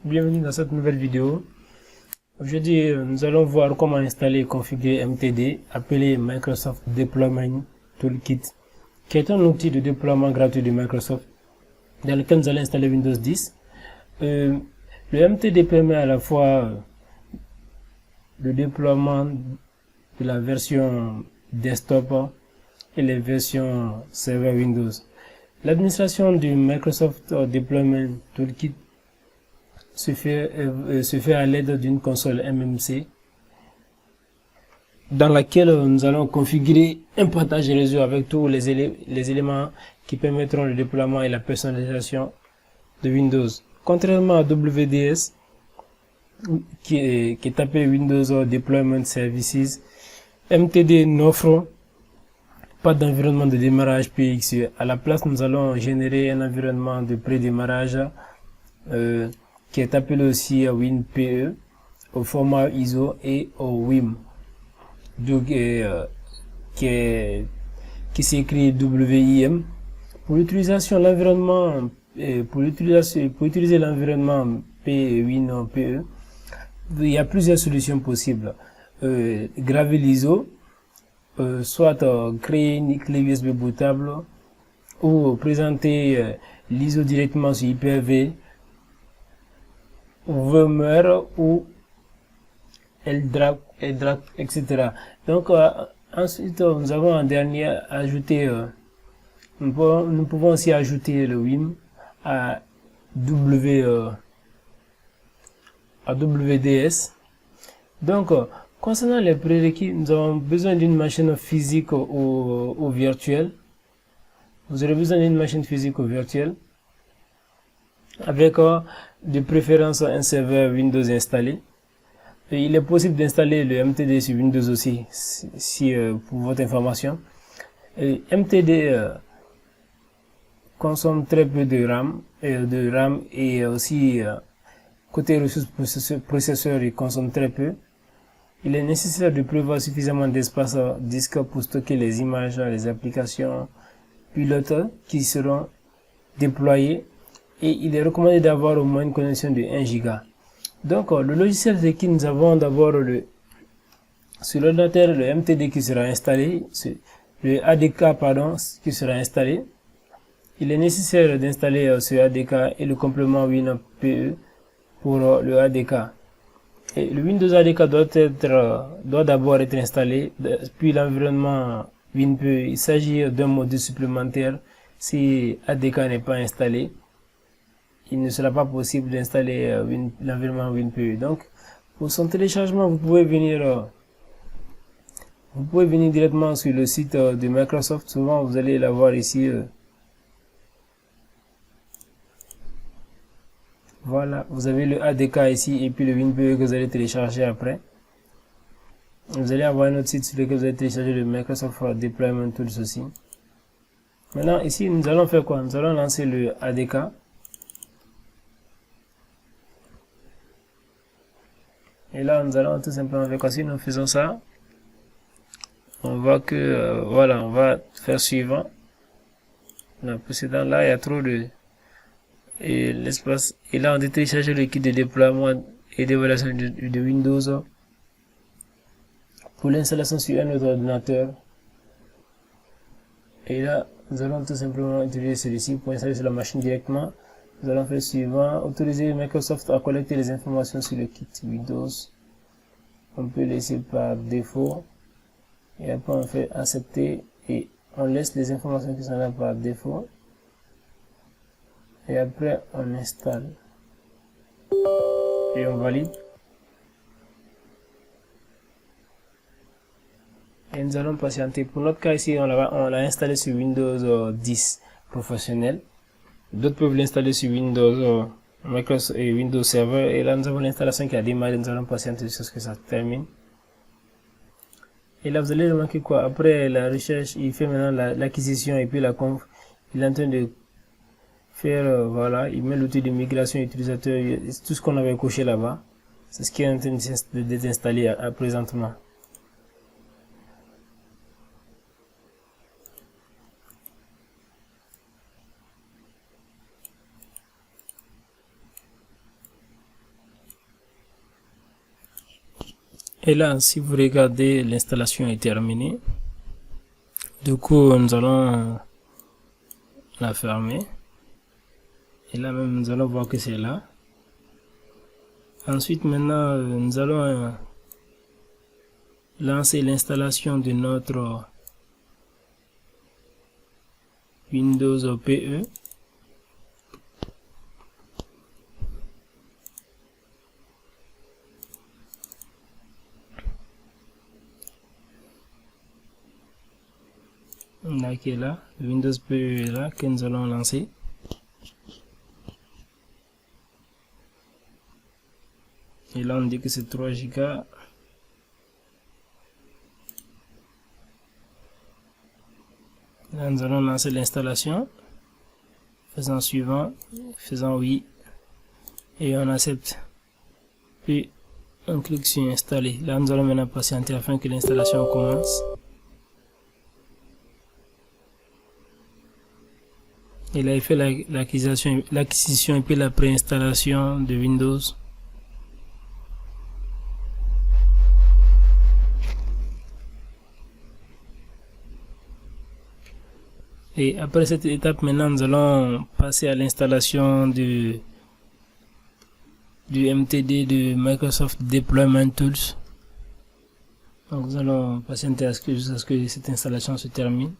Bienvenue dans cette nouvelle vidéo. Aujourd'hui, nous allons voir comment installer et configurer MTD, appelé Microsoft Deployment Toolkit, qui est un outil de déploiement gratuit de Microsoft dans lequel nous allons installer Windows 10. Le MTD permet à la fois le déploiement de la version desktop et les versions serveur Windows. L'administration du Microsoft Deployment Toolkit se fait à l'aide d'une console MMC dans laquelle nous allons configurer un partage réseau avec tous les éléments qui permettront le déploiement et la personnalisation de Windows. Contrairement à WDS, qui est appelé Windows Deployment Services, MTD n'offre pas d'environnement de démarrage PXE. À la place, nous allons générer un environnement de pré-démarrage qui est appelé aussi WinPE au format ISO et au WIM, qui s'écrit WIM. Pour l'utilisation l'environnement pour utiliser l'environnement WinPE, il y a plusieurs solutions possibles. Graver l'ISO, soit créer une clé USB bootable, ou présenter l'ISO directement sur Hyper-V, ou VMware, ou LDRAC, etc. Donc ensuite nous avons en dernier ajouté, nous pouvons aussi ajouter le WIM à WDS. Donc concernant les prérequis, nous avons besoin d'une machine physique ou virtuelle. Vous aurez besoin d'une machine physique ou virtuelle avec de préférence un serveur Windows installé. Et il est possible d'installer le MTD sur Windows aussi, pour votre information. Et MTD consomme très peu de RAM, et aussi côté ressources processeurs, il consomme très peu. Il est nécessaire de prévoir suffisamment d'espace disque pour stocker les images, les applications pilotes qui seront déployées, et il est recommandé d'avoir au moins une connexion de 1 Go. Donc le logiciel de qui nous avons d'abord sur l'ordinateur le MTD qui sera installé, le ADK qui sera installé. Il est nécessaire d'installer ce ADK et le complément WinPE pour le ADK. Et le Windows ADK doit d'abord être installé, puis l'environnement WinPE. Il s'agit d'un module supplémentaire. Si ADK n'est pas installé, il ne sera pas possible d'installer l'environnement WinPE. Donc, pour son téléchargement, vous pouvez venir directement sur le site de Microsoft. Souvent, vous allez l'avoir ici. Voilà, vous avez le ADK ici et puis le WinPE que vous allez télécharger après. Vous allez avoir un autre site sur lequel vous allez télécharger le Microsoft Deployment Tools aussi. Maintenant, ici, nous allons faire quoi? Nous allons lancer le ADK. Et là, nous allons tout simplement faire quoi? Si nous faisons ça, on voit que, voilà, on va faire suivant. Le précédent, là, il y a trop de l'espace. Et là, on a téléchargé le kit de déploiement et d'évaluation de Windows pour l'installation sur un autre ordinateur. Et là, nous allons tout simplement utiliser celui-ci pour installer sur la machine directement. Nous allons faire suivant. Autoriser Microsoft à collecter les informations sur le kit Windows. On peut laisser par défaut. Et après, on fait accepter et on laisse les informations qui sont là par défaut. Et après, on installe. Et on valide. Et nous allons patienter. Pour notre cas ici, on l'a installé sur Windows 10 professionnel. D'autres peuvent l'installer sur Windows Microsoft et Windows Server. Et là, nous avons l'installation qui a démarré. Nous allons patienter jusqu'à ce que ça termine. Et là, vous allez remarquer quoi? Après la recherche, il fait maintenant l'acquisition et puis la conf. Il est en train de faire, voilà, il met l'outil de migration utilisateur, tout ce qu'on avait coché là-bas. C'est ce qui est en train de désinstaller présentement. Et là, si vous regardez, l'installation est terminée. Du coup, nous allons la fermer. Et là même, nous allons voir que c'est là. Ensuite, maintenant, nous allons lancer l'installation de notre Windows PE. Là qui est là, Windows PE est là, que nous allons lancer. Et là on dit que c'est 3 Go. Là nous allons lancer l'installation. Faisant suivant, faisant oui. Et on accepte. Puis on clique sur installer. Là nous allons maintenant patienter afin que l'installation commence. Et là il fait l'acquisition et puis la préinstallation de Windows. Et après cette étape, maintenant, nous allons passer à l'installation du MTD de Microsoft Deployment Tools. Donc, nous allons patienter jusqu'à ce que cette installation se termine.